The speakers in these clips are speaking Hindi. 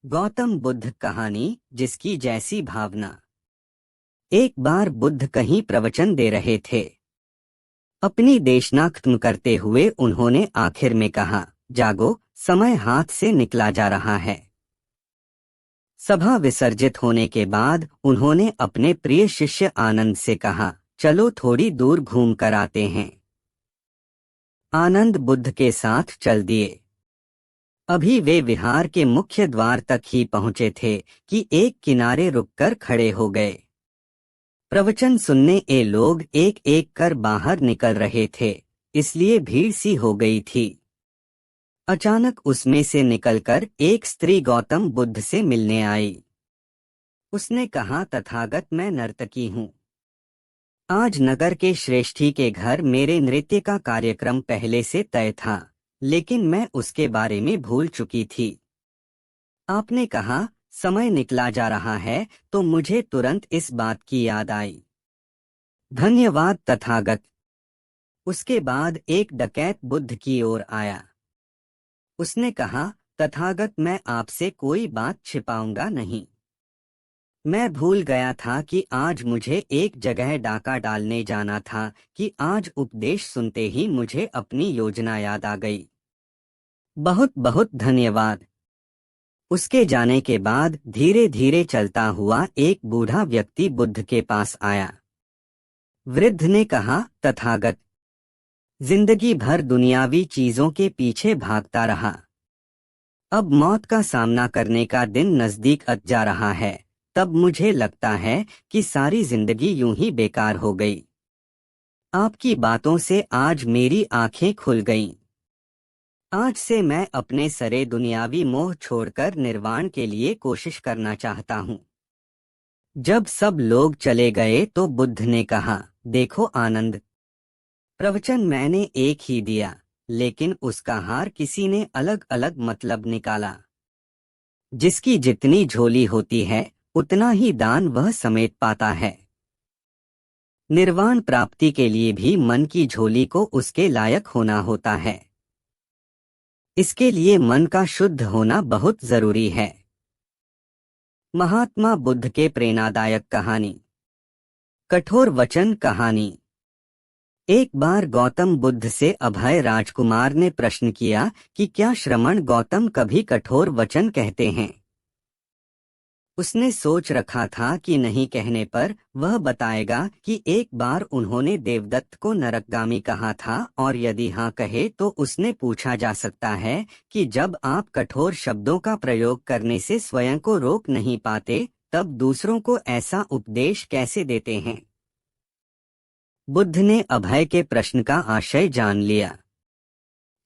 गौतम बुद्ध कहानी जिसकी जैसी भावना। एक बार बुद्ध कहीं प्रवचन दे रहे थे। अपनी देशना खत्म करते हुए उन्होंने आखिर में कहा, जागो, समय हाथ से निकला जा रहा है। सभा विसर्जित होने के बाद उन्होंने अपने प्रिय शिष्य आनंद से कहा, चलो थोड़ी दूर घूम कर आते हैं। आनंद बुद्ध के साथ चल दिए। अभी वे विहार के मुख्य द्वार तक ही पहुंचे थे कि एक किनारे रुककर खड़े हो गए। प्रवचन सुनने ये लोग एक एक कर बाहर निकल रहे थे, इसलिए भीड़ सी हो गई थी। अचानक उसमें से निकलकर एक स्त्री गौतम बुद्ध से मिलने आई। उसने कहा, तथागत, मैं नर्तकी हूँ। आज नगर के श्रेष्ठी के घर मेरे नृत्य का कार्यक्रम पहले से तय था, लेकिन मैं उसके बारे में भूल चुकी थी। आपने कहा समय निकला जा रहा है तो मुझे तुरंत इस बात की याद आई। धन्यवाद तथागत। उसके बाद एक डकैत बुद्ध की ओर आया। उसने कहा, तथागत, मैं आपसे कोई बात छिपाऊंगा नहीं। मैं भूल गया था कि आज मुझे एक जगह डाका डालने जाना था कि आज उपदेश सुनते ही मुझे अपनी योजना याद आ गई। बहुत बहुत धन्यवाद। उसके जाने के बाद धीरे धीरे चलता हुआ एक बूढ़ा व्यक्ति बुद्ध के पास आया। वृद्ध ने कहा, तथागत, जिंदगी भर दुनियावी चीजों के पीछे भागता रहा। अब मौत का सामना करने का दिन नजदीक जा रहा है, तब मुझे लगता है कि सारी जिंदगी यूं ही बेकार हो गई। आपकी बातों से आज मेरी आंखें खुल गईं। आज से मैं अपने सरे दुनियावी मोह छोड़कर निर्वाण के लिए कोशिश करना चाहता हूँ। जब सब लोग चले गए तो बुद्ध ने कहा, देखो आनंद, प्रवचन मैंने एक ही दिया, लेकिन उसका हार किसी ने अलग अलग मतलब निकाला। जिसकी जितनी झोली होती है उतना ही दान वह समेट पाता है। निर्वाण प्राप्ति के लिए भी मन की झोली को उसके लायक होना होता है। इसके लिए मन का शुद्ध होना बहुत जरूरी है। महात्मा बुद्ध के प्रेरणादायक कहानी। कठोर वचन कहानी। एक बार गौतम बुद्ध से अभय राजकुमार ने प्रश्न किया कि क्या श्रमण गौतम कभी कठोर वचन कहते हैं। उसने सोच रखा था कि नहीं कहने पर वह बताएगा कि एक बार उन्होंने देवदत्त को नरकगामी कहा था, और यदि हाँ कहे तो उसने पूछा जा सकता है कि जब आप कठोर शब्दों का प्रयोग करने से स्वयं को रोक नहीं पाते, तब दूसरों को ऐसा उपदेश कैसे देते हैं। बुद्ध ने अभय के प्रश्न का आशय जान लिया।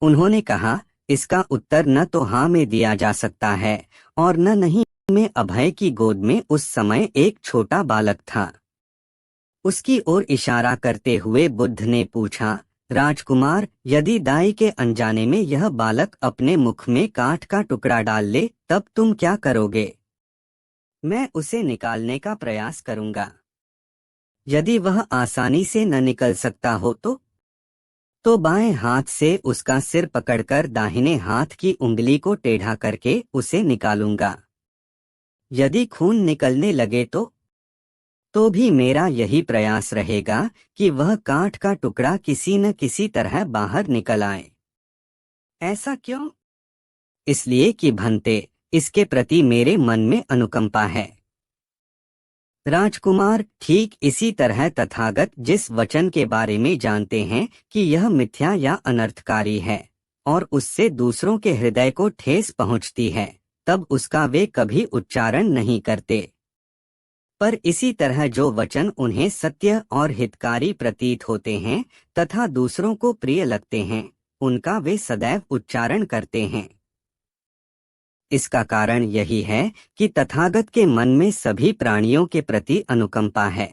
उन्होंने कहा, इसका उत्तर न तो हाँ में दिया जा सकता है और न नहीं में। अभय की गोद में उस समय एक छोटा बालक था। उसकी ओर इशारा करते हुए बुद्ध ने पूछा, राजकुमार, यदि दाई के अनजाने में यह बालक अपने मुख में काठ का टुकड़ा डाल ले तब तुम क्या करोगे। मैं उसे निकालने का प्रयास करूंगा। यदि वह आसानी से न निकल सकता हो तो बाएं हाथ से उसका सिर पकड़कर दाहिने हाथ की उंगली को टेढ़ा करके उसे निकालूंगा। यदि खून निकलने लगे तो भी मेरा यही प्रयास रहेगा कि वह काठ का टुकड़ा किसी न किसी तरह बाहर निकल आए। ऐसा क्यों? इसलिए कि भंते, इसके प्रति मेरे मन में अनुकंपा है। राजकुमार, ठीक इसी तरह तथागत जिस वचन के बारे में जानते हैं कि यह मिथ्या या अनर्थकारी है और उससे दूसरों के हृदय को ठेस पहुंचती है, तब उसका वे कभी उच्चारण नहीं करते। पर इसी तरह जो वचन उन्हें सत्य और हितकारी प्रतीत होते हैं तथा दूसरों को प्रिय लगते हैं, उनका वे सदैव उच्चारण करते हैं। इसका कारण यही है कि तथागत के मन में सभी प्राणियों के प्रति अनुकंपा है।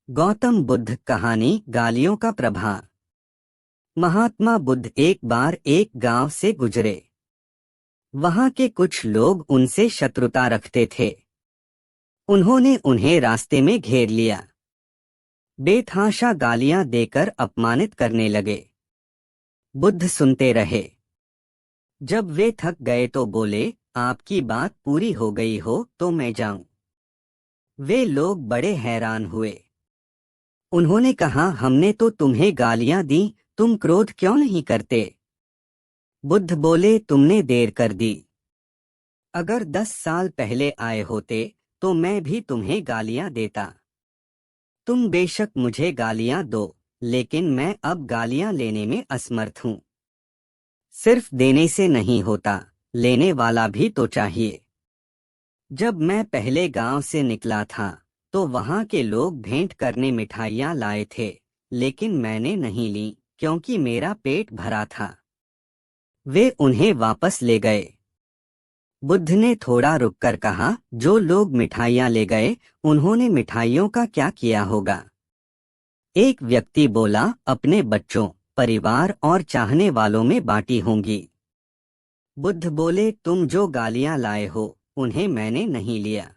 गौतम बुद्ध कहानी। गालियों का प्रभाव। महात्मा बुद्ध एक बार एक गांव से गुजरे। वहां के कुछ लोग उनसे शत्रुता रखते थे। उन्होंने उन्हें रास्ते में घेर लिया। बेतहाशा गालियां देकर अपमानित करने लगे। बुद्ध सुनते रहे। जब वे थक गए तो बोले, आपकी बात पूरी हो गई हो तो मैं जाऊं। वे लोग बड़े हैरान हुए। उन्होंने कहा, हमने तो तुम्हें गालियां दी, तुम क्रोध क्यों नहीं करते? बुद्ध बोले, तुमने देर कर दी। अगर 10 साल पहले आए होते तो मैं भी तुम्हें गालियां देता। तुम बेशक मुझे गालियां दो, लेकिन मैं अब गालियां लेने में असमर्थ हूं। सिर्फ देने से नहीं होता, लेने वाला भी तो चाहिए। जब मैं पहले गांव से निकला था तो वहां के लोग भेंट करने मिठाइयां लाए थे, लेकिन मैंने नहीं ली क्योंकि मेरा पेट भरा था। वे उन्हें वापस ले गए। बुद्ध ने थोड़ा रुककर कहा, जो लोग मिठाइयां ले गए, उन्होंने मिठाइयों का क्या किया होगा? एक व्यक्ति बोला, अपने बच्चों, परिवार और चाहने वालों में बांटी होंगी। बुद्ध बोले, तुम जो गालियां लाए हो, उन्हें मैंने नहीं लिया।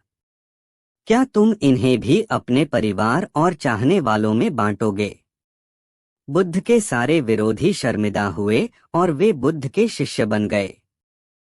क्या तुम इन्हें भी अपने परिवार और चाहने वालों में बांटोगे? बुद्ध के सारे विरोधी शर्मिंदा हुए और वे बुद्ध के शिष्य बन गए।